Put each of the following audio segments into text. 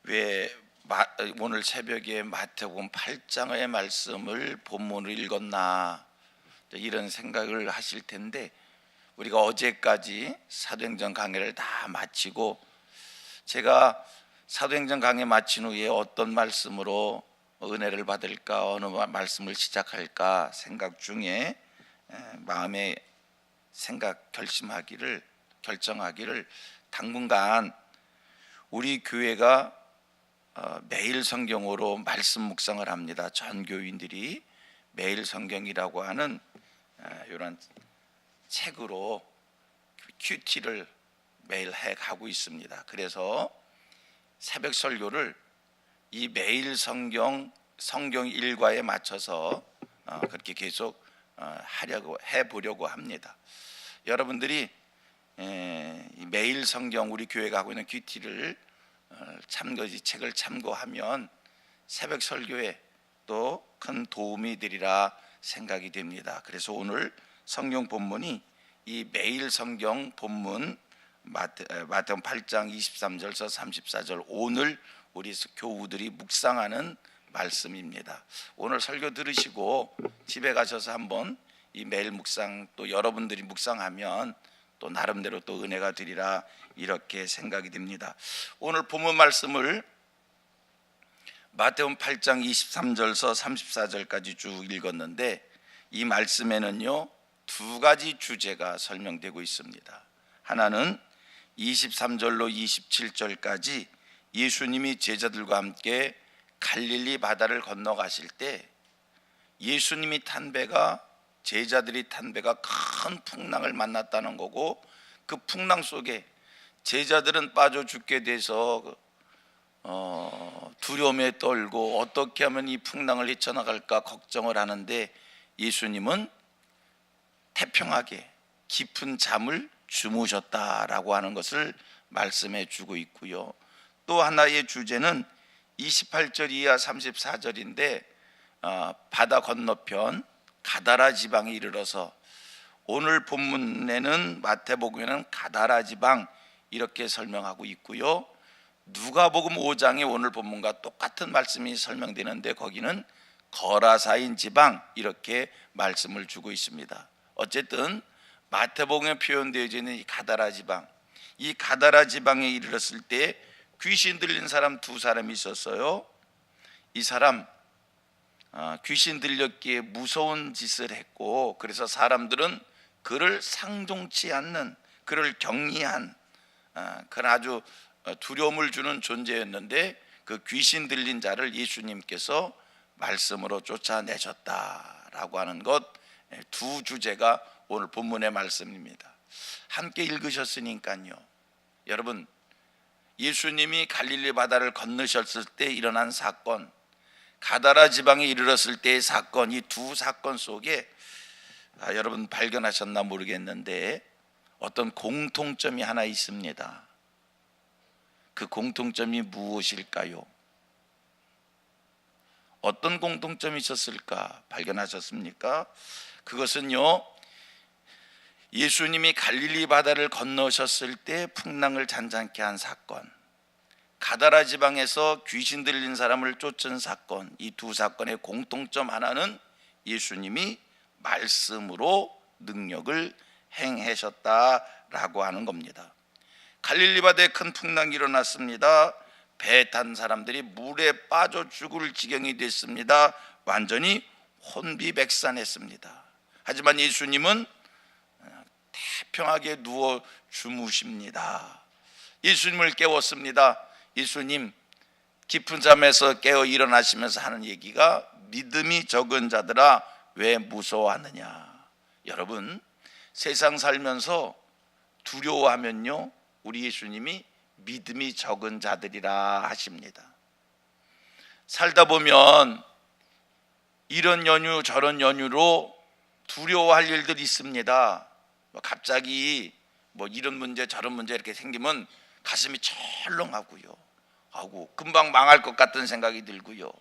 왜 오늘 새벽에 마태복음 8장의 말씀을 본문으로 읽었나 이런 생각을 하실 텐데, 우리가 어제까지 사도행전 강해를 다 마치고 제가 사도행전 강해 마친 후에 어떤 말씀으로 은혜를 받을까, 어느 말씀을 시작할까 생각 중에 마음에 결정하기를 당분간 우리 교회가 매일 성경으로 말씀 묵상을 합니다. 전 교인들이 매일 성경이라고 하는 이런 책으로 큐티를 매일 해 가고 있습니다. 그래서 새벽 설교를 이 매일 성경 일과에 맞춰서 그렇게 계속 해보려고 합니다. 여러분들이 매일 성경 우리 교회가 하고 있는 큐티를 책을 참고하면 새벽 설교에 또 큰 도움이 되리라 생각이 됩니다. 그래서 오늘 성경 본문이 이 매일 성경 본문 마태복음 8장 23절에서 34절, 오늘 우리 교우들이 묵상하는 말씀입니다. 오늘 설교 들으시고 집에 가셔서 한번 이 매일 묵상, 또 여러분들이 묵상하면 또 나름대로 또 은혜가 되리라 이렇게 생각이 됩니다. 오늘 본문 말씀을 마태복음 8장 23절에서 34절까지 쭉 읽었는데, 이 말씀에는요 두 가지 주제가 설명되고 있습니다. 하나는 23절로 27절까지 예수님이 제자들과 함께 갈릴리 바다를 건너가실 때 예수님이 탄 배가, 제자들이 탄 배가 큰 풍랑을 만났다는 거고, 그 풍랑 속에 제자들은 빠져 죽게 돼서 두려움에 떨고 어떻게 하면 이 풍랑을 헤쳐나갈까 걱정을 하는데, 예수님은 태평하게 깊은 잠을 주무셨다라고 하는 것을 말씀해 주고 있고요. 또 하나의 주제는 28절 이하 34절인데 바다 건너편 가다라 지방에 이르러서, 오늘 본문에는 마태복음에는 가다라 지방 이렇게 설명하고 있고요. 누가복음 5장에 오늘 본문과 똑같은 말씀이 설명되는데 거기는 거라사인 지방 이렇게 말씀을 주고 있습니다. 어쨌든 마태복음에 표현되어져 있는 이 가다라 지방, 이 가다라 지방에 이르렀을 때 귀신 들린 사람 두 사람이 있었어요. 이 사람 귀신 들렸기에 무서운 짓을 했고, 그래서 사람들은 그를 상종치 않는, 그를 경리한 그런 아주 두려움을 주는 존재였는데, 그 귀신 들린 자를 예수님께서 말씀으로 쫓아내셨다라고 하는 것, 두 주제가 오늘 본문의 말씀입니다. 함께 읽으셨으니까요. 여러분, 예수님이 갈릴리 바다를 건너셨을 때 일어난 사건, 가다라 지방에 이르렀을 때의 사건, 이 두 사건 속에 여러분 발견하셨나 모르겠는데 어떤 공통점이 하나 있습니다. 그 공통점이 무엇일까요? 어떤 공통점이 있었을까 발견하셨습니까? 그것은요, 예수님이 갈릴리 바다를 건너셨을 때 풍랑을 잔잔케 한 사건, 가다라 지방에서 귀신 들린 사람을 쫓은 사건, 이 두 사건의 공통점 하나는 예수님이 말씀으로 능력을 행하셨다라고 하는 겁니다. 갈릴리 바다에 큰 풍랑이 일어났습니다. 배 탄 사람들이 물에 빠져 죽을 지경이 됐습니다. 완전히 혼비백산했습니다. 하지만 예수님은 태평하게 누워 주무십니다. 예수님을 깨웠습니다. 예수님 깊은 잠에서 깨어 일어나시면서 하는 얘기가, 믿음이 적은 자들아 왜 무서워하느냐. 여러분, 세상 살면서 두려워하면요, 우리 예수님이 믿음이 적은 자들이라 하십니다. 살다 보면 이런 연유 저런 연유로 두려워할 일들이 있습니다. 갑자기 이런 문제 저런 문제 이렇게 생기면 가슴이 철렁하고요, 금방 망할 것 같은 생각이 들고요,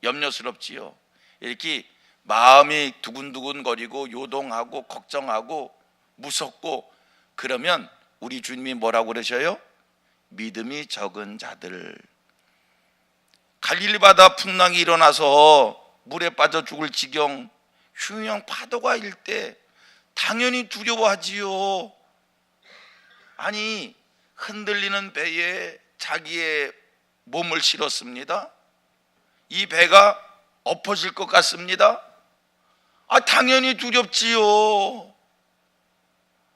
염려스럽지요. 이렇게 마음이 두근두근거리고 요동하고 걱정하고 무섭고 그러면 우리 주님이 뭐라고 그러셔요? 믿음이 적은 자들, 갈릴리 바다 풍랑이 일어나서 물에 빠져 죽을 지경, 흉형 파도가 일 때 당연히 두려워하지요. 아니, 흔들리는 배에 자기의 몸을 실었습니다. 이 배가 엎어질 것 같습니다. 당연히 두렵지요.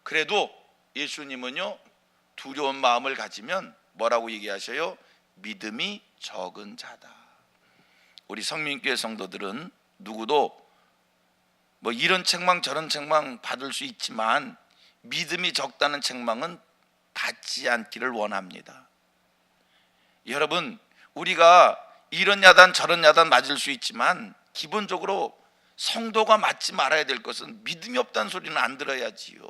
그래도 예수님은요, 두려운 마음을 가지면 뭐라고 얘기하셔요? 믿음이 적은 자다. 우리 성민교회 성도들은 누구도 뭐 이런 책망 저런 책망 받을 수 있지만 믿음이 적다는 책망은 받지 않기를 원합니다. 여러분, 우리가 이런 야단 저런 야단 맞을 수 있지만 기본적으로 성도가 맞지 말아야 될 것은 믿음이 없다는 소리는 안 들어야지요.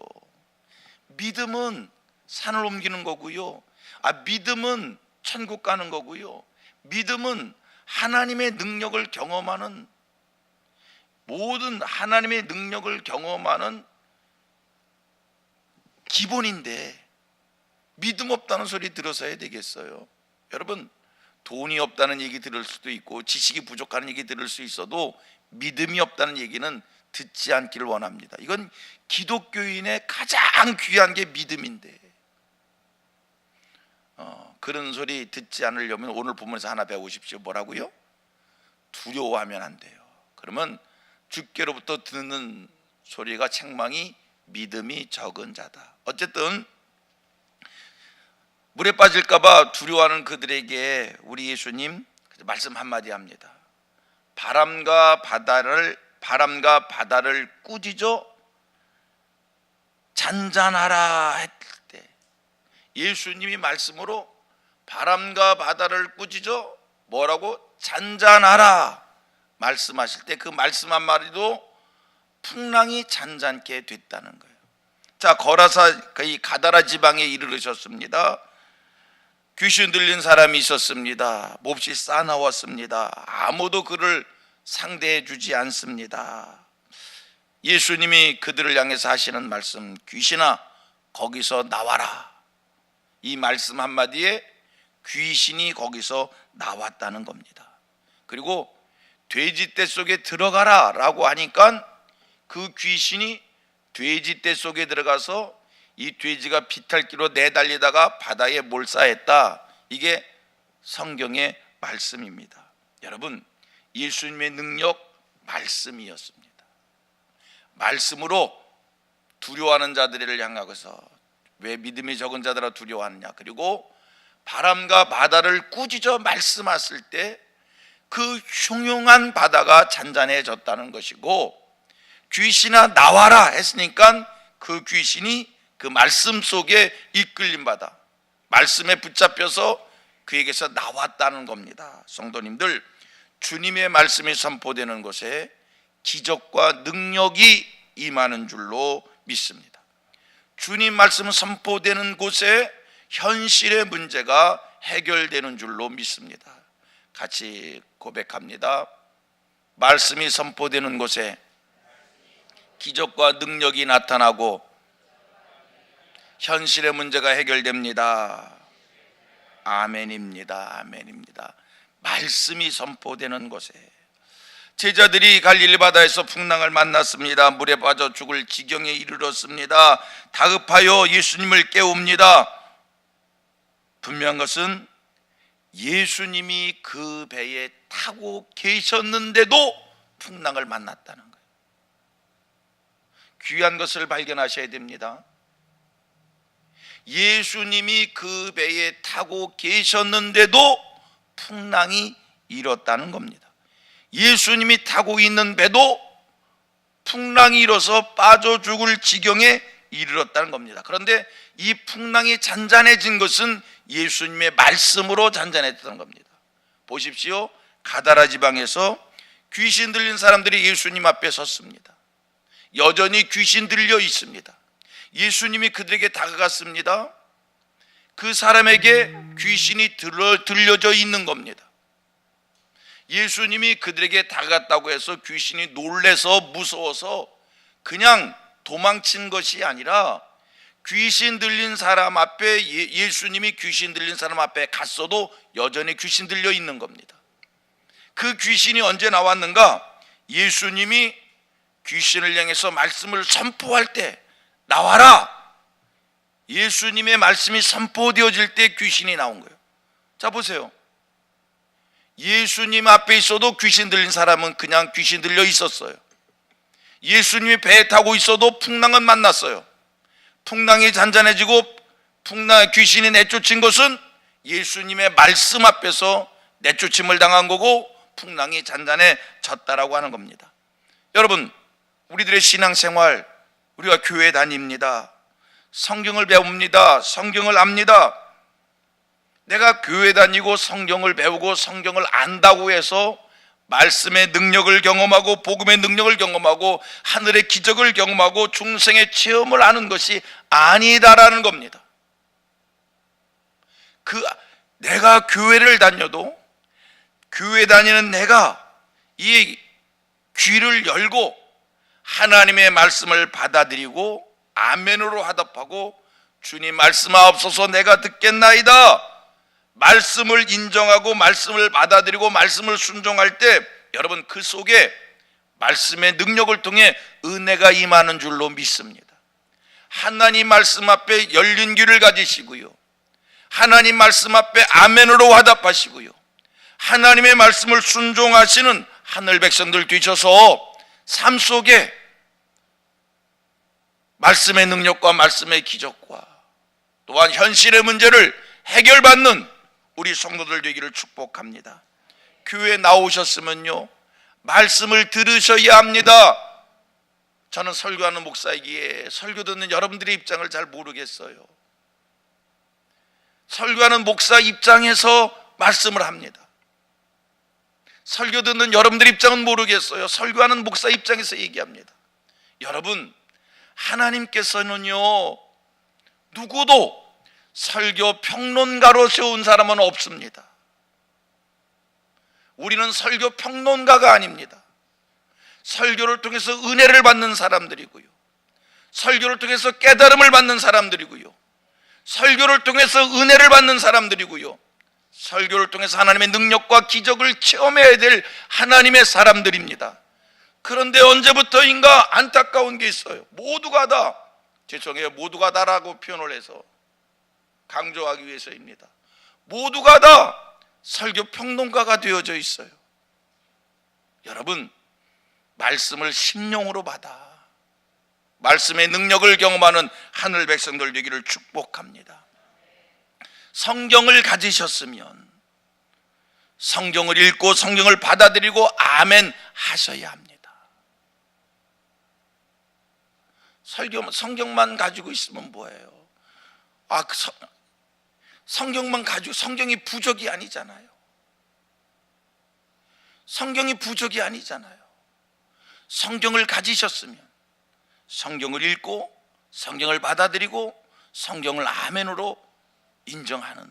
믿음은 산을 옮기는 거고요. 믿음은 천국 가는 거고요. 믿음은 하나님의 능력을 경험하는, 모든 하나님의 능력을 경험하는 기본인데 믿음 없다는 소리 들어서 해야 되겠어요? 여러분, 돈이 없다는 얘기 들을 수도 있고 지식이 부족하는 얘기 들을 수 있어도 믿음이 없다는 얘기는 듣지 않기를 원합니다. 이건 기독교인의 가장 귀한 게 믿음인데 그런 소리 듣지 않으려면 오늘 본문에서 하나 배우십시오. 뭐라고요? 두려워하면 안 돼요. 그러면 주께로부터 듣는 소리가 책망이 믿음이 적은 자다. 어쨌든 물에 빠질까 봐 두려워하는 그들에게 우리 예수님 말씀 한마디 합니다. 바람과 바다를 꾸짖어 잔잔하라 했을 때 예수님이 말씀으로 바람과 바다를 꾸짖어 뭐라고? 잔잔하라 말씀하실 때 그 말씀 한마디도 풍랑이 잔잔케 됐다는 거예요. 자, 거라사 이 가다라 지방에 이르르셨습니다. 귀신 들린 사람이 있었습니다. 몹시 싸나웠습니다. 아무도 그를 상대해 주지 않습니다. 예수님이 그들을 향해서 하시는 말씀, 귀신아 거기서 나와라. 이 말씀 한마디에 귀신이 거기서 나왔다는 겁니다. 그리고 돼지떼 속에 들어가라 라고 하니까 그 귀신이 돼지떼 속에 들어가서 이 돼지가 비탈기로 내달리다가 바다에 몰사했다. 이게 성경의 말씀입니다. 여러분, 예수님의 능력 말씀이었습니다. 말씀으로 두려워하는 자들을 향하여서 왜 믿음이 적은 자들아 두려워하느냐. 그리고 바람과 바다를 꾸짖어 말씀하실 때 그 흉흉한 바다가 잔잔해졌다는 것이고, 귀신아 나와라 했으니까 그 귀신이 그 말씀 속에 이끌림 받아 말씀에 붙잡혀서 그에게서 나왔다는 겁니다. 성도님들, 주님의 말씀이 선포되는 곳에 기적과 능력이 임하는 줄로 믿습니다. 주님 말씀 선포되는 곳에 현실의 문제가 해결되는 줄로 믿습니다. 같이 고백합니다. 말씀이 선포되는 곳에 기적과 능력이 나타나고 현실의 문제가 해결됩니다. 아멘입니다. 아멘입니다. 말씀이 선포되는 곳에 제자들이 갈릴리 바다에서 풍랑을 만났습니다. 물에 빠져 죽을 지경에 이르렀습니다. 다급하여 예수님을 깨웁니다. 분명한 것은 예수님이 그 배에 타고 계셨는데도 풍랑을 만났다는 거예요. 귀한 것을 발견하셔야 됩니다. 예수님이 그 배에 타고 계셨는데도 풍랑이 일었다는 겁니다. 예수님이 타고 있는 배도 풍랑이 일어서 빠져 죽을 지경에 이르렀다는 겁니다. 그런데 이 풍랑이 잔잔해진 것은 예수님의 말씀으로 잔잔했다는 겁니다. 보십시오. 가다라 지방에서 귀신 들린 사람들이 예수님 앞에 섰습니다. 여전히 귀신 들려 있습니다. 예수님이 그들에게 다가갔습니다. 그 사람에게 귀신이 들려져 있는 겁니다. 예수님이 그들에게 다가갔다고 해서 귀신이 놀래서 무서워서 그냥 도망친 것이 아니라 귀신 들린 사람 앞에 예수님이 귀신 들린 사람 앞에 갔어도 여전히 귀신 들려 있는 겁니다. 그 귀신이 언제 나왔는가? 예수님이 귀신을 향해서 말씀을 선포할 때 나와라, 예수님의 말씀이 선포되어질 때 귀신이 나온 거예요. 자 보세요. 예수님 앞에 있어도 귀신 들린 사람은 그냥 귀신 들려 있었어요. 예수님이 배에 타고 있어도 풍랑은 만났어요. 풍랑이 잔잔해지고 귀신이 내쫓은 것은 예수님의 말씀 앞에서 내쫓임을 당한 거고 풍랑이 잔잔해졌다라고 하는 겁니다. 여러분, 우리들의 신앙생활, 우리가 교회 다닙니다. 성경을 배웁니다. 성경을 압니다. 내가 교회 다니고 성경을 배우고 성경을 안다고 해서 말씀의 능력을 경험하고 복음의 능력을 경험하고 하늘의 기적을 경험하고 중생의 체험을 하는 것이 아니다라는 겁니다. 내가 교회를 다녀도 교회 다니는 내가 이 귀를 열고 하나님의 말씀을 받아들이고 아멘으로 화답하고 주님 말씀하옵소서 내가 듣겠나이다, 말씀을 인정하고 말씀을 받아들이고 말씀을 순종할 때 여러분 그 속에 말씀의 능력을 통해 은혜가 임하는 줄로 믿습니다. 하나님 말씀 앞에 열린 귀를 가지시고요, 하나님 말씀 앞에 아멘으로 화답하시고요, 하나님의 말씀을 순종하시는 하늘 백성들 되셔서 삶 속에 말씀의 능력과 말씀의 기적과 또한 현실의 문제를 해결받는 우리 성도들 되기를 축복합니다. 교회에 나오셨으면요, 말씀을 들으셔야 합니다. 저는 설교하는 목사이기에 설교 듣는 여러분들의 입장을 잘 모르겠어요. 설교하는 목사 입장에서 말씀을 합니다. 설교 듣는 여러분들 입장은 모르겠어요. 설교하는 목사 입장에서 얘기합니다. 여러분, 하나님께서는요, 누구도 설교 평론가로 세운 사람은 없습니다. 우리는 설교 평론가가 아닙니다. 설교를 통해서 은혜를 받는 사람들이고요, 설교를 통해서 깨달음을 받는 사람들이고요, 설교를 통해서 은혜를 받는 사람들이고요, 설교를 통해서 하나님의 능력과 기적을 체험해야 될 하나님의 사람들입니다. 그런데 언제부터인가 안타까운 게 있어요. 모두가 다, 죄송해요, 모두가 다라고 표현을 해서 강조하기 위해서입니다. 모두가 다 설교 평론가가 되어져 있어요. 여러분, 말씀을 심령으로 받아 말씀의 능력을 경험하는 하늘 백성들 되기를 축복합니다. 성경을 가지셨으면 성경을 읽고 성경을 받아들이고 아멘 하셔야 합니다. 성경만 가지고 있으면 뭐예요? 성경만 가지고, 성경이 부족이 아니잖아요. 성경이 부족이 아니잖아요. 성경을 가지셨으면 성경을 읽고 성경을 받아들이고 성경을 아멘으로 인정하는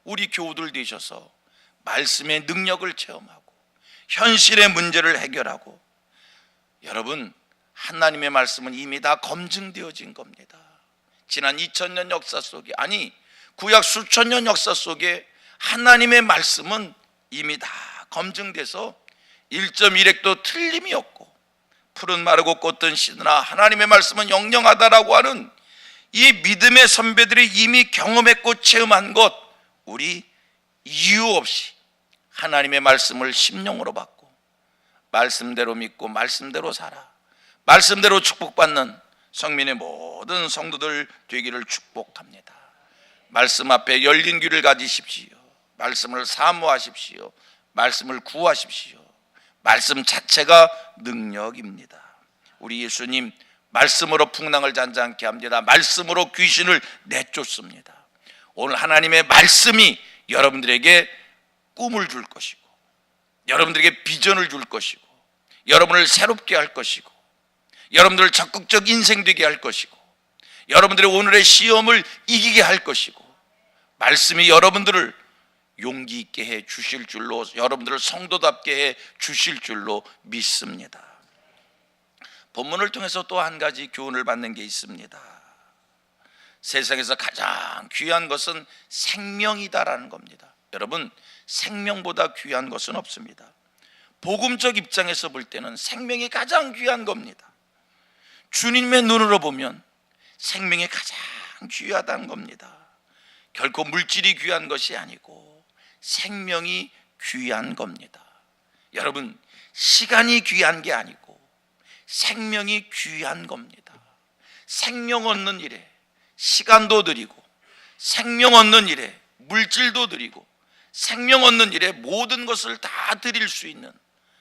우리 교우들 되셔서 말씀의 능력을 체험하고 현실의 문제를 해결하고, 여러분, 하나님의 말씀은 이미 다 검증되어진 겁니다. 지난 2000년 역사 속에, 아니 구약 수천 년 역사 속에 하나님의 말씀은 이미 다 검증돼서 1.1핵도 틀림이 없고 푸른 마르고 꽃든 시드나 하나님의 말씀은 영영하다라고 하는 이 믿음의 선배들이 이미 경험했고 체험한 것, 우리 이유 없이 하나님의 말씀을 심령으로 받고 말씀대로 믿고 말씀대로 살아 말씀대로 축복받는 성민의 모든 성도들 되기를 축복합니다. 말씀 앞에 열린 귀를 가지십시오. 말씀을 사모하십시오. 말씀을 구하십시오. 말씀 자체가 능력입니다. 우리 예수님 말씀으로 풍랑을 잔잔케 합니다. 말씀으로 귀신을 내쫓습니다. 오늘 하나님의 말씀이 여러분들에게 꿈을 줄 것이고 여러분들에게 비전을 줄 것이고 여러분을 새롭게 할 것이고 여러분들을 적극적 인생 되게 할 것이고 여러분들의 오늘의 시험을 이기게 할 것이고 말씀이 여러분들을 용기 있게 해 주실 줄로, 여러분들을 성도답게 해 주실 줄로 믿습니다. 본문을 통해서 또 한 가지 교훈을 받는 게 있습니다. 세상에서 가장 귀한 것은 생명이다라는 겁니다. 여러분, 생명보다 귀한 것은 없습니다. 복음적 입장에서 볼 때는 생명이 가장 귀한 겁니다. 주님의 눈으로 보면 생명이 가장 귀하다는 겁니다. 결코 물질이 귀한 것이 아니고 생명이 귀한 겁니다. 여러분, 시간이 귀한 게 아니고 생명이 귀한 겁니다. 생명 얻는 일에 시간도 드리고, 생명 얻는 일에 물질도 드리고, 생명 얻는 일에 모든 것을 다 드릴 수 있는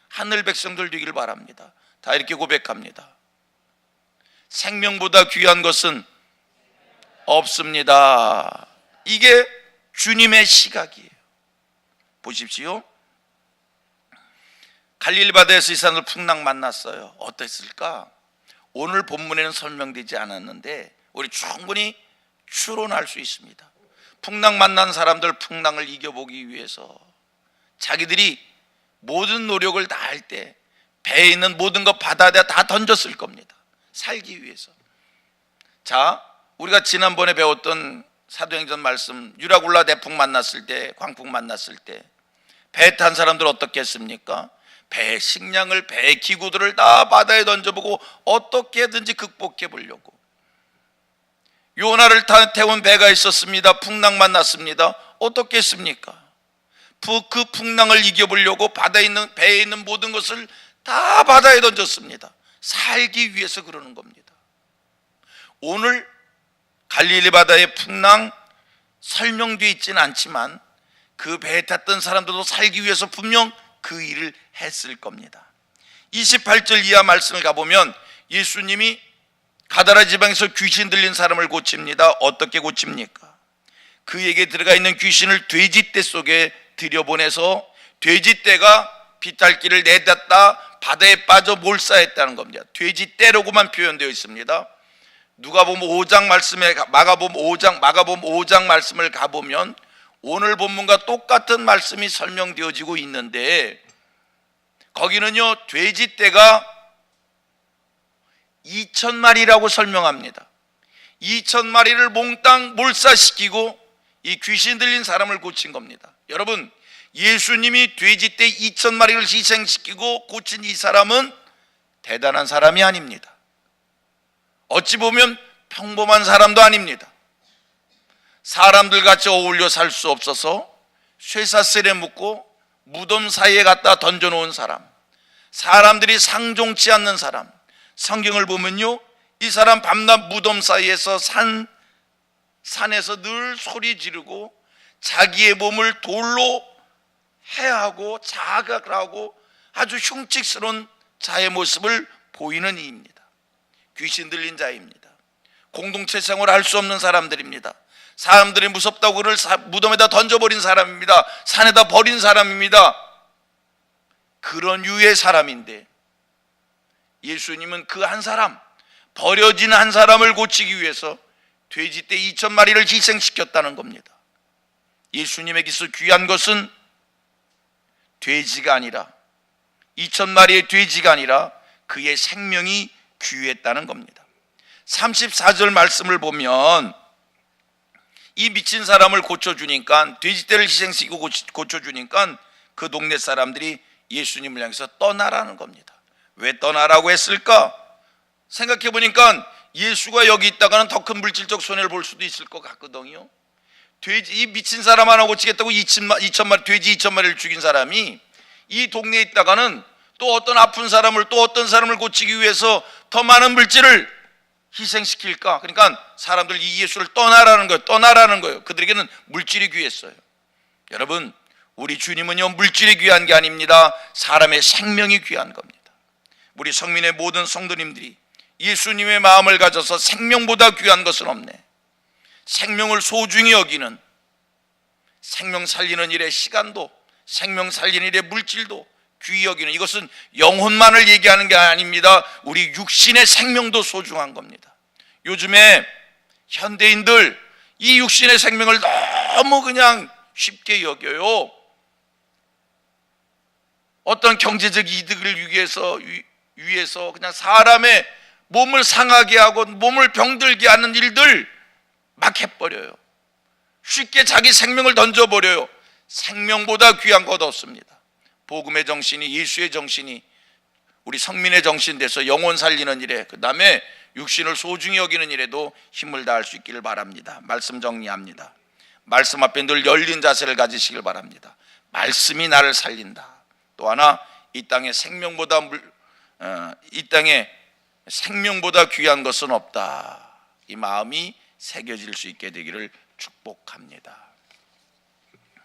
하늘 백성들 되길 바랍니다. 다 이렇게 고백합니다. 생명보다 귀한 것은 없습니다. 이게 주님의 시각이에요. 보십시오. 갈릴리 바다에서 이 사람들 풍랑 만났어요. 어땠을까? 오늘 본문에는 설명되지 않았는데 우리 충분히 추론할 수 있습니다. 풍랑 만난 사람들, 풍랑을 이겨보기 위해서 자기들이 모든 노력을 다 할 때 배에 있는 모든 것 바다에다 다 던졌을 겁니다. 살기 위해서. 자, 우리가 지난번에 배웠던 사도행전 말씀, 유라굴라 대풍 만났을 때, 광풍 만났을 때 배 탄 사람들 어떻게 했습니까? 배의 식량을, 배의 기구들을 다 바다에 던져보고 어떻게든지 극복해 보려고. 요나를 태운 배가 있었습니다. 풍랑 만났습니다. 어떻게 했습니까? 그 풍랑을 이겨보려고 배에 있는 모든 것을 다 바다에 던졌습니다. 살기 위해서 그러는 겁니다. 오늘 갈릴리 바다의 풍랑 설명되어 있지는 않지만 그 배에 탔던 사람들도 살기 위해서 분명 그 일을 했을 겁니다. 28절 이하 말씀을 가보면 예수님이 가다라 지방에서 귀신 들린 사람을 고칩니다. 어떻게 고칩니까? 그에게 들어가 있는 귀신을 돼지떼 속에 들여보내서 돼지떼가 비탈길을 내닫다 바다에 빠져 몰사했다는 겁니다. 돼지떼라고만 표현되어 있습니다. 누가복음 5장 말씀에, 마가복음 5장 말씀을 가보면 오늘 본문과 똑같은 말씀이 설명되어지고 있는데 거기는요, 돼지떼가 2,000마리라고 설명합니다. 2,000마리를 몽땅 몰사시키고 이 귀신 들린 사람을 고친 겁니다. 여러분, 예수님이 돼지떼 2,000마리를 희생시키고 고친 이 사람은 대단한 사람이 아닙니다. 어찌 보면 평범한 사람도 아닙니다. 사람들 같이 어울려 살 수 없어서 쇠사슬에 묶고 무덤 사이에 갖다 던져놓은 사람, 사람들이 상종치 않는 사람. 성경을 보면요, 이 사람 밤낮 무덤 사이에서 산에서 늘 소리 지르고 자기의 몸을 돌로 해하고 자각을 하고 아주 흉측스러운 자의 모습을 보이는 이입니다. 귀신 들린 자입니다. 공동체 생활을 할 수 없는 사람들입니다. 사람들이 무섭다고 그를 무덤에다 던져버린 사람입니다. 산에다 버린 사람입니다. 그런 유의 사람인데 예수님은 그 한 사람, 버려진 한 사람을 고치기 위해서 돼지떼 2,000마리를 희생시켰다는 겁니다. 예수님에게서 귀한 것은 돼지가 아니라 2,000마리의 돼지가 아니라 그의 생명이 귀했다는 겁니다. 34절 말씀을 보면 이 미친 사람을 고쳐주니까, 돼지떼를 희생시키고 고쳐주니까 그 동네 사람들이 예수님을 향해서 떠나라는 겁니다. 왜 떠나라고 했을까? 생각해 보니까 예수가 여기 있다가는 더 큰 물질적 손해를 볼 수도 있을 것 같거든요. 이 미친 사람 하나 고치겠다고 2,000마리, 돼지 2,000마리를 죽인 사람이 이 동네에 있다가는 또 어떤 아픈 사람을, 또 어떤 사람을 고치기 위해서 더 많은 물질을 희생시킬까? 그러니까 사람들 이 예수를 떠나라는 거예요. 그들에게는 물질이 귀했어요. 여러분, 우리 주님은요, 물질이 귀한 게 아닙니다. 사람의 생명이 귀한 겁니다. 우리 성민의 모든 성도님들이 예수님의 마음을 가져서 생명보다 귀한 것은 없네, 생명을 소중히 여기는, 생명 살리는 일에 시간도, 생명 살리는 일에 물질도 귀히 여기는, 이것은 영혼만을 얘기하는 게 아닙니다. 우리 육신의 생명도 소중한 겁니다. 요즘에 현대인들 이 육신의 생명을 너무 그냥 쉽게 여겨요. 어떤 경제적 이득을 위해서 그냥 사람의 몸을 상하게 하고 몸을 병들게 하는 일들 막 해버려요. 쉽게 자기 생명을 던져버려요. 생명보다 귀한 것 없습니다. 복음의 정신이, 예수의 정신이 우리 성민의 정신 돼서 영혼 살리는 일에, 그 다음에 육신을 소중히 여기는 일에도 힘을 다할 수 있기를 바랍니다. 말씀 정리합니다. 말씀 앞에 늘 열린 자세를 가지시길 바랍니다. 말씀이 나를 살린다. 또 하나, 이 땅에 생명보다 귀한 것은 없다. 이 마음이 새겨질 수 있게 되기를 축복합니다.